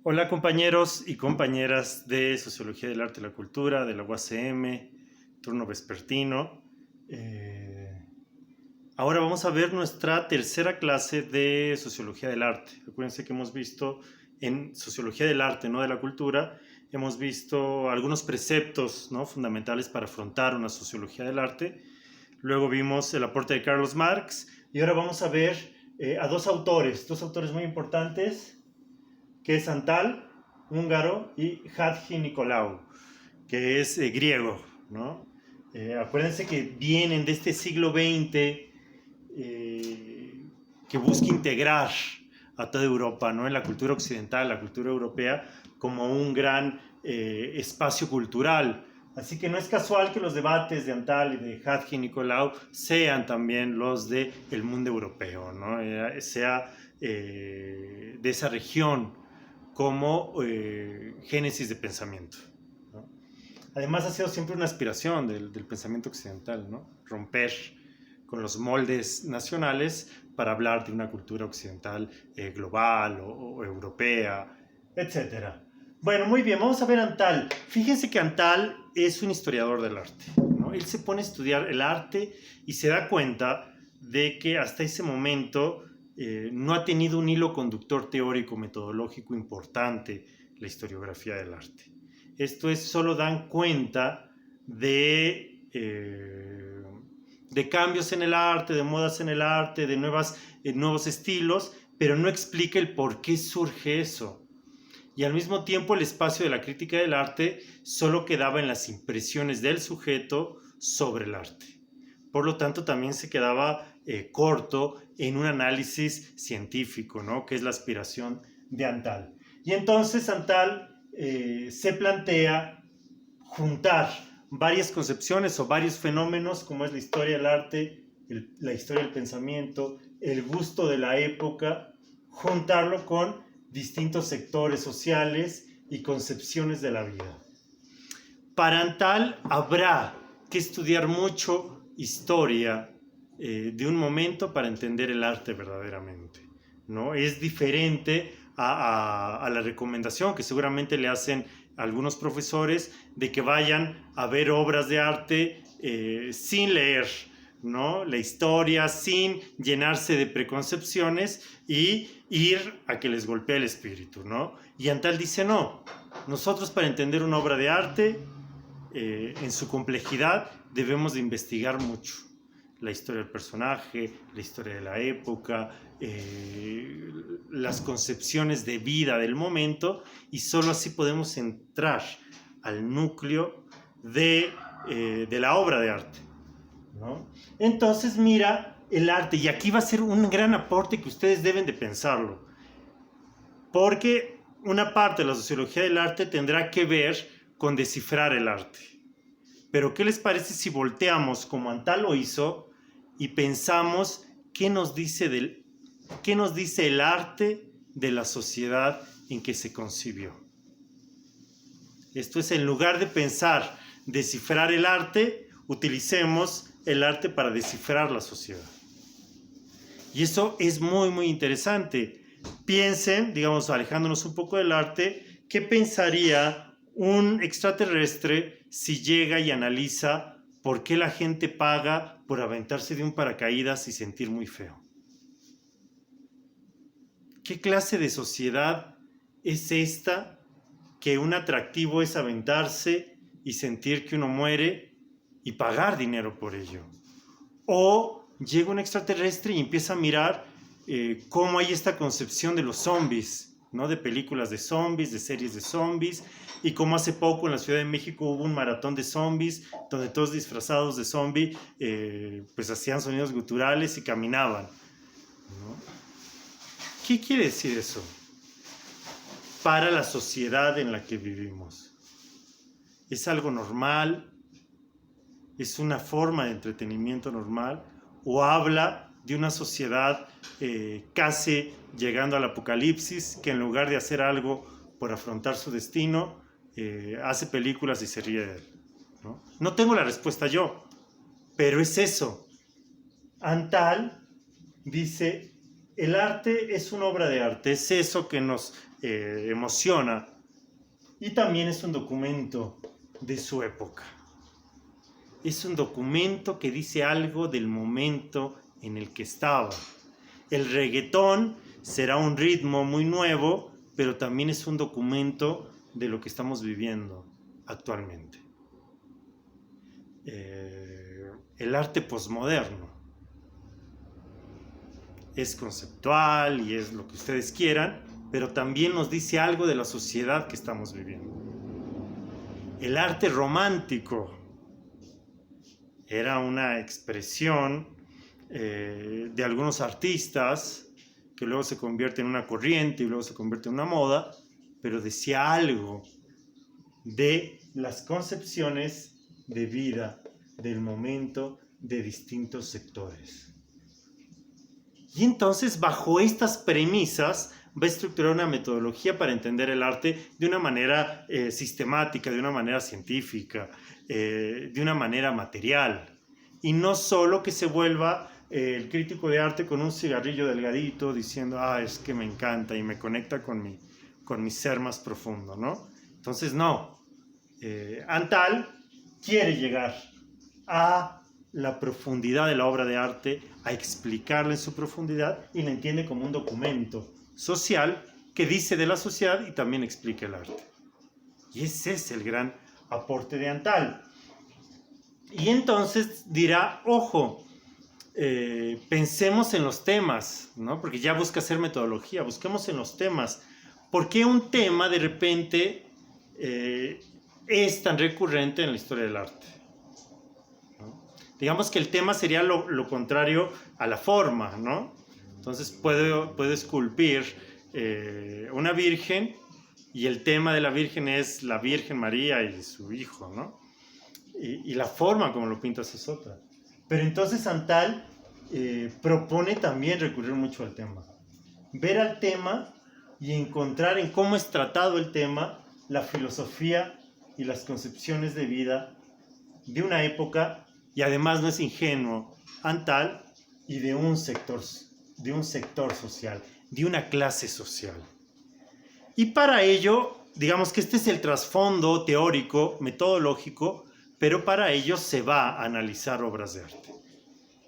Hola compañeros y compañeras de Sociología del Arte y la Cultura, de la UACM, turno vespertino. Ahora vamos a ver nuestra tercera clase de Sociología del Arte. Acuérdense que hemos visto en Sociología del Arte, no de la Cultura, hemos visto algunos preceptos, ¿no?, fundamentales para afrontar una Sociología del Arte. Luego vimos el aporte de Carlos Marx y ahora vamos a ver a dos autores muy importantes, que es Antal, húngaro, y Hadji Nicolau, que es griego, ¿no? Acuérdense que vienen de este siglo XX que busca integrar a toda Europa, ¿no?, en la cultura occidental, la cultura europea, como un gran espacio cultural. Así que no es casual que los debates de Antal y de Hadji Nicolau sean también los del mundo europeo, ¿no? Sea de esa región como génesis de pensamiento, ¿no? Además ha sido siempre una aspiración del pensamiento occidental, ¿no?, romper con los moldes nacionales para hablar de una cultura occidental global o europea, etc. Bueno, muy bien, vamos a ver Antal. Fíjense que Antal es un historiador del arte, ¿no? Él se pone a estudiar el arte y se da cuenta de que hasta ese momento no ha tenido un hilo conductor teórico metodológico importante la historiografía del arte. Esto es, solo dan cuenta de cambios en el arte, de modas en el arte, de nuevos estilos, pero no explica el por qué surge eso. Y al mismo tiempo el espacio de la crítica del arte solo quedaba en las impresiones del sujeto sobre el arte. Por lo tanto, también se quedaba corto en un análisis científico, ¿no?, que es la aspiración de Antal. Y entonces Antal se plantea juntar varias concepciones o varios fenómenos, como es la historia del arte, la historia del pensamiento, el gusto de la época, juntarlo con distintos sectores sociales y concepciones de la vida. Para Antal habrá que estudiar mucho historia de un momento para entender el arte verdaderamente, ¿no? Es diferente a la recomendación que seguramente le hacen algunos profesores de que vayan a ver obras de arte sin leer, ¿no?, la historia, sin llenarse de preconcepciones y ir a que les golpee el espíritu, ¿no? Y Antal dice no, nosotros para entender una obra de arte en su complejidad debemos de investigar mucho la historia del personaje, la historia de la época, las concepciones de vida del momento, y solo así podemos entrar al núcleo de la obra de arte, ¿no? Entonces mira el arte, y aquí va a ser un gran aporte que ustedes deben de pensarlo, porque una parte de la sociología del arte tendrá que ver con descifrar el arte. Pero ¿qué les parece si volteamos como Antal lo hizo y pensamos qué nos dice el arte de la sociedad en que se concibió? Esto es, en lugar de pensar descifrar el arte, utilicemos el arte para descifrar la sociedad. Y eso es muy, muy interesante. Piensen, digamos, alejándonos un poco del arte, ¿qué pensaría un extraterrestre si llega y analiza por qué la gente paga por aventarse de un paracaídas y sentir muy feo? ¿Qué clase de sociedad es esta que un atractivo es aventarse y sentir que uno muere y pagar dinero por ello? O llega un extraterrestre y empieza a mirar cómo hay esta concepción de los zombies, ¿no?, de películas de zombies, de series de zombies, y como hace poco en la Ciudad de México hubo un maratón de zombies donde todos disfrazados de zombie pues hacían sonidos guturales y caminaban, ¿no? ¿Qué quiere decir eso para la sociedad en la que vivimos? ¿Es algo normal? ¿Es una forma de entretenimiento normal? ¿O habla de una sociedad casi llegando al apocalipsis, que en lugar de hacer algo por afrontar su destino, hace películas y se ríe de él, ¿no? No tengo la respuesta yo, pero es eso. Antal dice, el arte es una obra de arte, es eso que nos emociona, y también es un documento de su época. Es un documento que dice algo del momento en el que estaba. El reggaetón será un ritmo muy nuevo, pero también es un documento de lo que estamos viviendo actualmente. El arte posmoderno es conceptual y es lo que ustedes quieran, pero también nos dice algo de la sociedad que estamos viviendo. El arte romántico era una expresión de algunos artistas que luego se convierte en una corriente y luego se convierte en una moda, pero decía algo de las concepciones de vida del momento de distintos sectores. Y entonces, bajo estas premisas, va a estructurar una metodología para entender el arte de una manera sistemática, de una manera científica, de una manera material. Y no solo que se vuelva el crítico de arte con un cigarrillo delgadito diciendo, es que me encanta y me conecta con mi ser más profundo, ¿no? Entonces, no. Antal quiere llegar a la profundidad de la obra de arte, a explicarla en su profundidad, y la entiende como un documento social que dice de la sociedad y también explica el arte. Y ese es el gran aporte de Antal. Y entonces dirá, ojo, pensemos en los temas, ¿no? Porque ya busca hacer metodología, busquemos en los temas. ¿Por qué un tema de repente es tan recurrente en la historia del arte? ¿No? Digamos que el tema sería lo contrario a la forma, ¿no? Entonces puedo esculpir una virgen y el tema de la virgen es la Virgen María y su hijo, ¿no? Y la forma como lo pintas es otra. Pero entonces Antal propone también recurrir mucho al tema. Ver al tema y encontrar en cómo es tratado el tema la filosofía y las concepciones de vida de una época, y además no es ingenuo Antal, y de un sector social, de una clase social. Y para ello, digamos que este es el trasfondo teórico, metodológico, pero para ello se va a analizar obras de arte,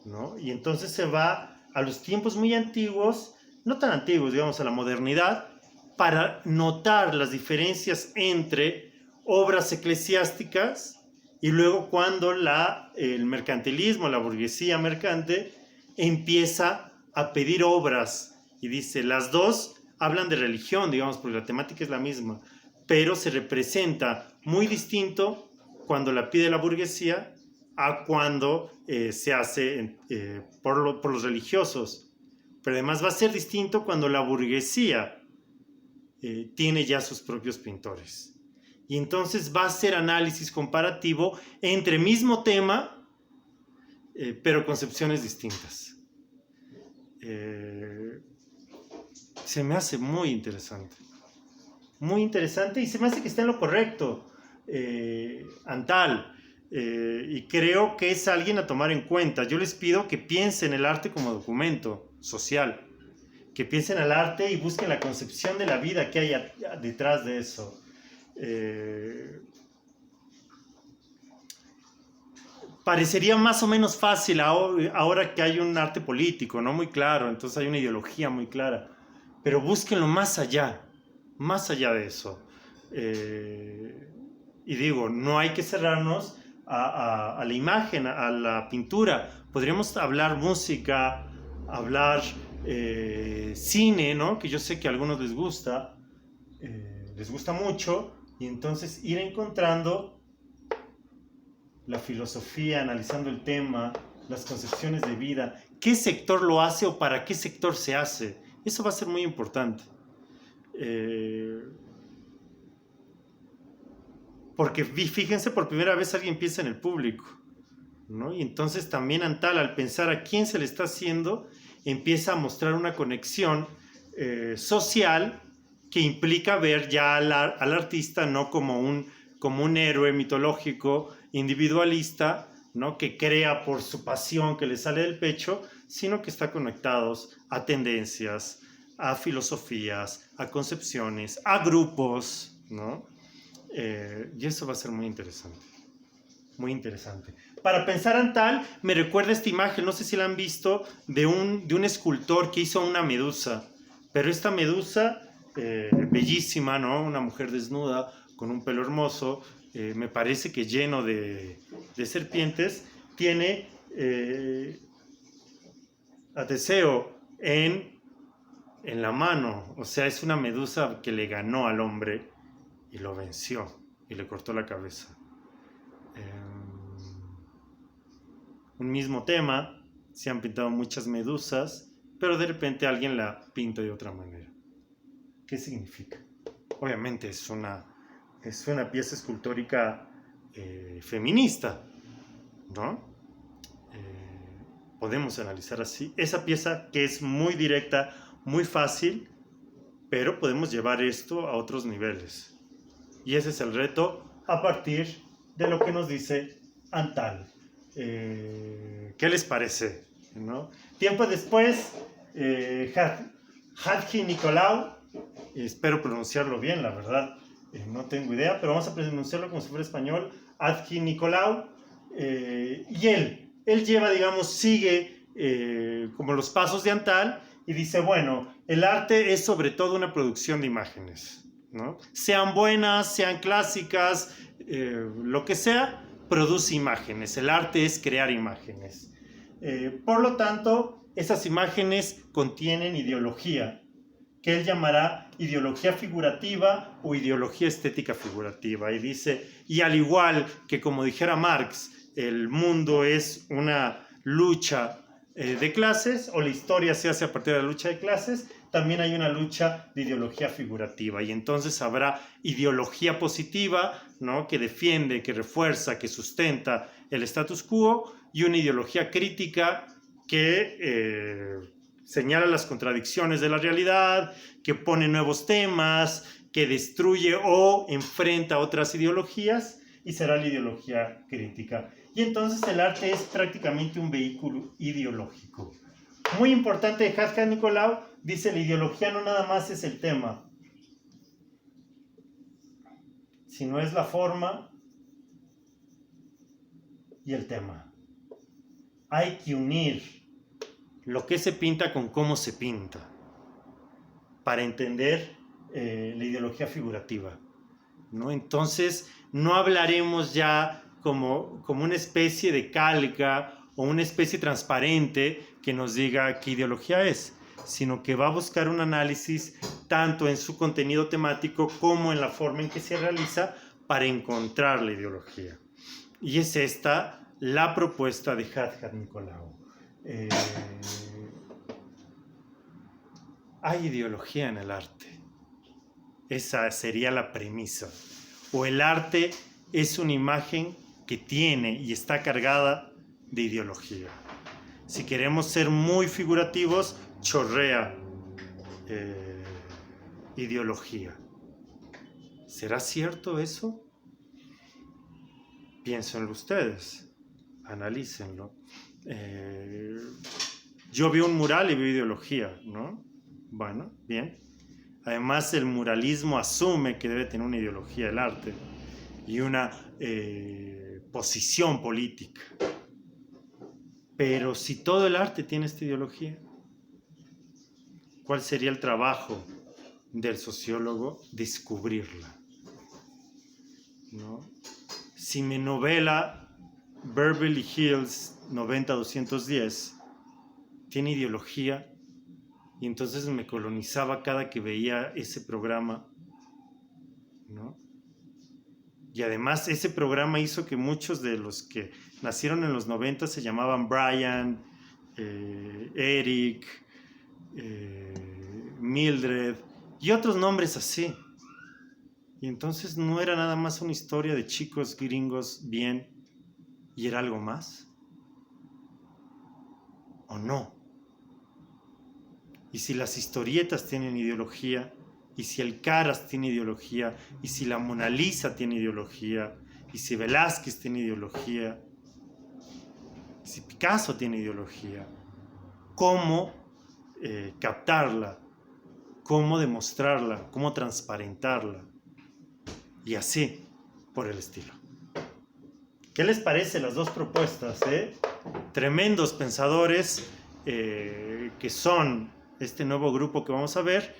¿no? Y entonces se va a los tiempos muy antiguos, no tan antiguos, digamos a la modernidad, para notar las diferencias entre obras eclesiásticas y luego cuando el mercantilismo, la burguesía mercante, empieza a pedir obras y dice, las dos hablan de religión, digamos, porque la temática es la misma, pero se representa muy distinto cuando la pide la burguesía a cuando se hace por los religiosos. Pero además va a ser distinto cuando la burguesía tiene ya sus propios pintores. Y entonces va a ser análisis comparativo entre mismo tema, pero concepciones distintas. Se me hace muy interesante. Muy interesante y se me hace que está en lo correcto. Antal, y creo que es alguien a tomar en cuenta. Yo les pido que piensen el arte como documento social, que piensen el arte y busquen la concepción de la vida que hay detrás de eso. Parecería más o menos fácil ahora que hay un arte político, ¿no? Muy claro, entonces hay una ideología muy clara, pero búsquenlo más allá de eso. Y digo, no hay que cerrarnos a la imagen, a la pintura. Podríamos hablar música, hablar cine, ¿no? Que yo sé que a algunos les gusta mucho, y entonces ir encontrando la filosofía, analizando el tema, las concepciones de vida, qué sector lo hace o para qué sector se hace. Eso va a ser muy importante. Porque fíjense, por primera vez alguien piensa en el público, ¿no? Y entonces también Antal, al pensar a quién se le está haciendo, empieza a mostrar una conexión social que implica ver ya al artista no como un héroe mitológico individualista, ¿no? Que crea por su pasión que le sale del pecho, sino que está conectados a tendencias, a filosofías, a concepciones, a grupos, ¿no? Y eso va a ser muy interesante. Muy interesante. Para pensar en tal, me recuerda esta imagen, no sé si la han visto, de un escultor que hizo una medusa. Pero esta medusa, bellísima, ¿no? Una mujer desnuda, con un pelo hermoso, me parece que lleno de serpientes, tiene a Teseo en la mano. O sea, es una medusa que le ganó al hombre y lo venció y le cortó la cabeza. Un mismo tema, se han pintado muchas medusas, pero de repente alguien la pinta de otra manera. ¿Qué significa? Obviamente es una pieza escultórica feminista, ¿no? Podemos analizar así. Esa pieza que es muy directa, muy fácil, pero podemos llevar esto a otros niveles. Y ese es el reto a partir de lo que nos dice Antal. ¿Qué les parece? ¿No? Tiempo después, Hadji Nicolau, espero pronunciarlo bien, la verdad, no tengo idea, pero vamos a pronunciarlo como si fuera español, Hadji Nicolau, y él lleva, digamos, sigue como los pasos de Antal y dice, bueno, el arte es sobre todo una producción de imágenes, ¿no? Sean buenas, sean clásicas, lo que sea, produce imágenes. El arte es crear imágenes. Por lo tanto, esas imágenes contienen ideología, que él llamará ideología figurativa o ideología estética figurativa. Y dice, y al igual que como dijera Marx, el mundo es una lucha de clases, o la historia se hace a partir de la lucha de clases, también hay una lucha de ideología figurativa, y entonces habrá ideología positiva, ¿no? Que defiende, que refuerza, que sustenta el status quo, y una ideología crítica que señala las contradicciones de la realidad, que pone nuevos temas, que destruye o enfrenta otras ideologías, y será la ideología crítica. Y entonces el arte es prácticamente un vehículo ideológico. Muy importante de Hadji Nicolau, dice, la ideología no nada más es el tema, sino es la forma y el tema. Hay que unir lo que se pinta con cómo se pinta para entender la ideología figurativa, ¿no? Entonces no hablaremos ya como una especie de calca o una especie transparente que nos diga qué ideología es, sino que va a buscar un análisis tanto en su contenido temático como en la forma en que se realiza para encontrar la ideología. Y es esta la propuesta de Hadji Nicolau. Hay ideología en el arte. Esa sería la premisa. O el arte es una imagen que tiene y está cargada de ideología. Si queremos ser muy figurativos, chorrea ideología. ¿Será cierto eso? Piénsenlo ustedes, analícenlo. Yo veo un mural y veo ideología, ¿no? Bueno, bien. Además, el muralismo asume que debe tener una ideología del arte y una posición política. Pero si todo el arte tiene esta ideología, ¿cuál sería el trabajo del sociólogo? Descubrirla, ¿no? Si mi novela Beverly Hills 90210 tiene ideología, y entonces me colonizaba cada que veía ese programa, ¿no? Y además ese programa hizo que muchos de los que nacieron en los 90 se llamaban Brian, Eric, Mildred y otros nombres así. Y entonces no era nada más una historia de chicos gringos bien, y era algo más. ¿O no? Y si las historietas tienen ideología, y si el Caras tiene ideología, y si la Mona Lisa tiene ideología, y si Velázquez tiene ideología, y si Picasso tiene ideología, cómo captarla, cómo demostrarla, cómo transparentarla, y así por el estilo. ¿Qué les parece las dos propuestas? Tremendos pensadores que son este nuevo grupo que vamos a ver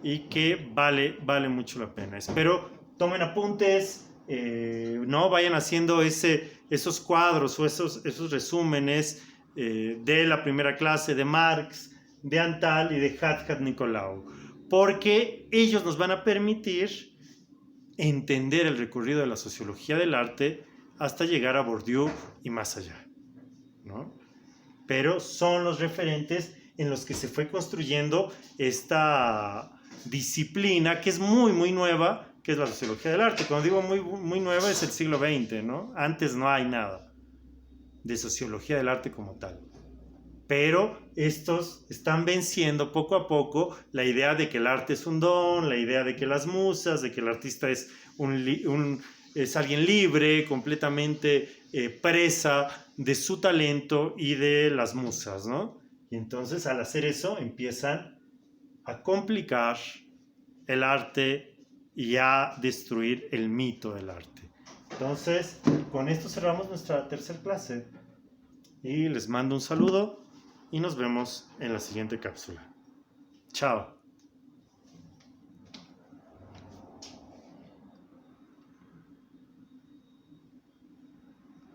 y que vale mucho la pena. Espero tomen apuntes, no vayan haciendo esos cuadros o esos resúmenes de la primera clase de Marx, de Antal y de Hadjat-Nicolau, porque ellos nos van a permitir entender el recorrido de la sociología del arte hasta llegar a Bourdieu y más allá, ¿no? Pero son los referentes en los que se fue construyendo esta disciplina que es muy nueva, que es la sociología del arte. Cuando digo muy nueva es el siglo XX, ¿no? Antes no hay nada de sociología del arte como tal. Pero estos están venciendo poco a poco la idea de que el arte es un don, la idea de que las musas, de que el artista es es alguien libre, completamente presa de su talento y de las musas, ¿no? Y entonces al hacer eso empiezan a complicar el arte y a destruir el mito del arte. Entonces, con esto cerramos nuestra tercera clase y les mando un saludo y nos vemos en la siguiente cápsula. Chao.